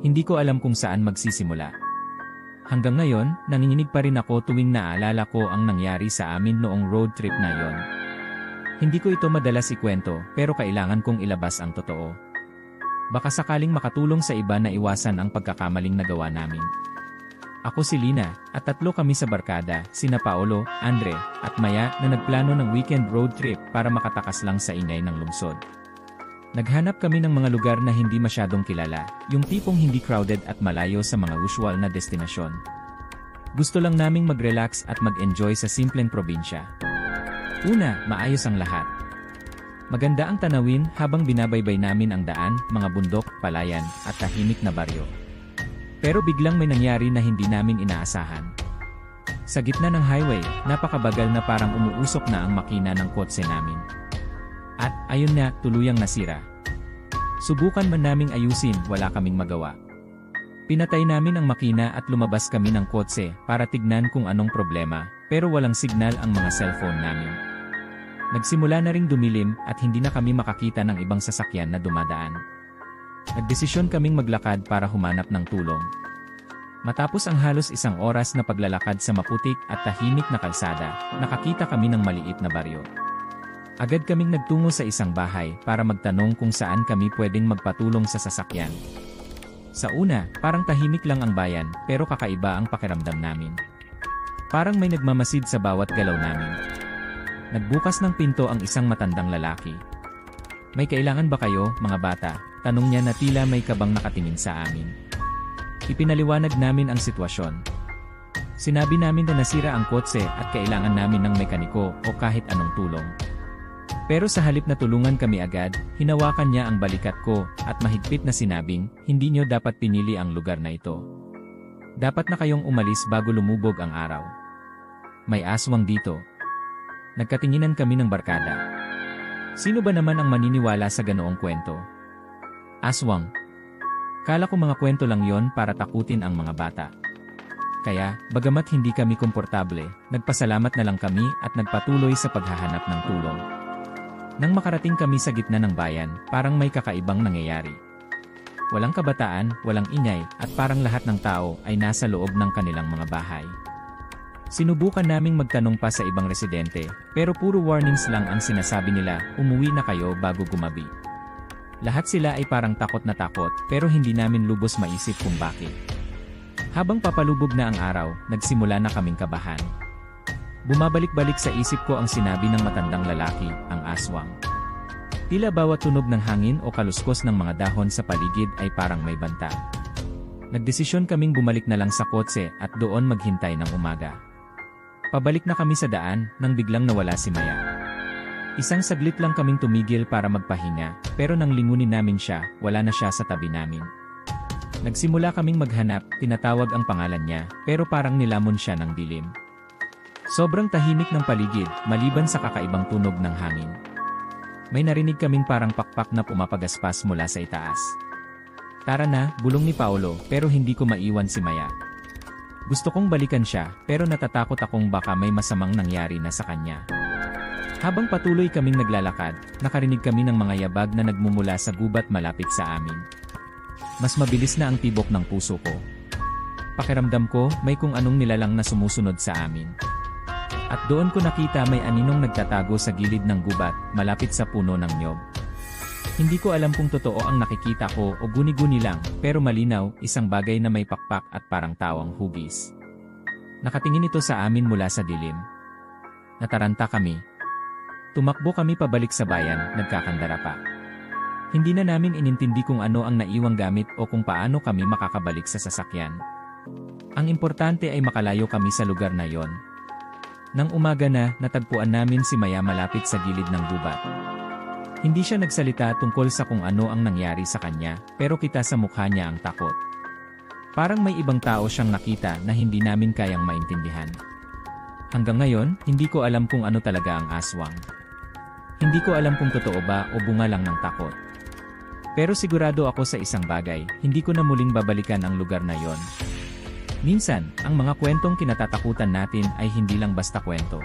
Hindi ko alam kung saan magsisimula. Hanggang ngayon, nanginginig pa rin ako tuwing naalala ko ang nangyari sa amin noong road trip na yon. Hindi ko ito madalas ikwento, pero kailangan kong ilabas ang totoo. Baka sakaling makatulong sa iba na iwasan ang pagkakamaling nagawa namin. Ako si Lina, at 3 kami sa barkada, sina Paolo, Andre, at Maya na nagplano ng weekend road trip para makatakas lang sa ingay ng lungsod. Naghanap kami ng mga lugar na hindi masyadong kilala, yung tipong hindi crowded at malayo sa mga usual na destinasyon. Gusto lang naming mag-relax at mag-enjoy sa simpleng probinsya. Una, maayos ang lahat. Maganda ang tanawin habang binabaybay namin ang daan, mga bundok, palayan, at tahimik na baryo. Pero biglang may nangyari na hindi namin inaasahan. Sa gitna ng highway, napakabagal na parang umuusok na ang makina ng kotse namin. At, ayun na, tuluyang nasira. Subukan man naming ayusin, wala kaming magawa. Pinatay namin ang makina at lumabas kami ng kotse para tignan kung anong problema, pero walang signal ang mga cellphone namin. Nagsimula na ring dumilim at hindi na kami makakita ng ibang sasakyan na dumadaan. Nagdesisyon kaming maglakad para humanap ng tulong. Matapos ang halos 1 oras na paglalakad sa maputik at tahimik na kalsada, nakakita kami ng maliit na baryo. Agad kaming nagtungo sa isang bahay para magtanong kung saan kami pwedeng magpatulong sa sasakyan. Sa una, parang tahimik lang ang bayan, pero kakaiba ang pakiramdam namin. Parang may nagmamasid sa bawat galaw namin. Nagbukas ng pinto ang isang matandang lalaki. "May kailangan ba kayo, mga bata?" Tanong niya na tila may kabang nakatingin sa amin. Ipinaliwanag namin ang sitwasyon. Sinabi namin na nasira ang kotse at kailangan namin ng mekaniko o kahit anong tulong. Pero sa halip na tulungan kami agad, hinawakan niya ang balikat ko at mahigpit na sinabing, "Hindi niyo dapat pinili ang lugar na ito. Dapat na kayong umalis bago lumubog ang araw. May aswang dito." Nagkatinginan kami ng barkada. Sino ba naman ang maniniwala sa ganoong kwento? Aswang. Kala ko mga kwento lang yon para takutin ang mga bata. Kaya, bagamat hindi kami komportable, nagpasalamat na lang kami at nagpatuloy sa paghahanap ng tulong. Nang makarating kami sa gitna ng bayan, parang may kakaibang nangyayari. Walang kabataan, walang ingay, at parang lahat ng tao ay nasa loob ng kanilang mga bahay. Sinubukan naming magtanong pa sa ibang residente, pero puro warnings lang ang sinasabi nila, "Umuwi na kayo bago gumabi." Lahat sila ay parang takot na takot, pero hindi namin lubos maisip kung bakit. Habang papalubog na ang araw, nagsimula na kaming kabahan. Bumabalik-balik sa isip ko ang sinabi ng matandang lalaki, ang aswang. Tila bawat tunog ng hangin o kaluskos ng mga dahon sa paligid ay parang may banta. Nagdesisyon kaming bumalik na lang sa kotse at doon maghintay ng umaga. Pabalik na kami sa daan nang biglang nawala si Maya. Isang saglit lang kaming tumigil para magpahinga, pero nang lingunin namin siya, wala na siya sa tabi namin. Nagsimula kaming maghanap, tinatawag ang pangalan niya, pero parang nilamon siya ng dilim. Sobrang tahimik ng paligid, maliban sa kakaibang tunog ng hangin. May narinig kaming parang pakpak na pumapagaspas mula sa itaas. "Tara na," bulong ni Paolo, pero hindi ko maiwan si Maya. Gusto kong balikan siya, pero natatakot akong baka may masamang nangyari na sa kanya. Habang patuloy kaming naglalakad, nakarinig kami ng mga yabag na nagmumula sa gubat malapit sa amin. Mas mabilis na ang tibok ng puso ko. Pakiramdam ko, may kung anong nilalang na sumusunod sa amin. At doon ko nakita may aninong nagtatago sa gilid ng gubat, malapit sa puno ng niyog. Hindi ko alam kung totoo ang nakikita ko o guni-guni lang, pero malinaw, isang bagay na may pakpak at parang tawang hugis. Nakatingin ito sa amin mula sa dilim. Nataranta kami. Tumakbo kami pabalik sa bayan, nagkakandara pa. Hindi na namin inintindi kung ano ang naiwang gamit o kung paano kami makakabalik sa sasakyan. Ang importante ay makalayo kami sa lugar na yon. Nang umaga na, natagpuan namin si Maya malapit sa gilid ng gubat. Hindi siya nagsalita tungkol sa kung ano ang nangyari sa kanya, pero kita sa mukha niya ang takot. Parang may ibang tao siyang nakita na hindi namin kayang maintindihan. Hanggang ngayon, hindi ko alam kung ano talaga ang aswang. Hindi ko alam kung totoo ba o bunga lang ng takot. Pero sigurado ako sa isang bagay, hindi ko na muling babalikan ang lugar na yon. Minsan, ang mga kwentong kinatatakutan natin ay hindi lang basta kwento.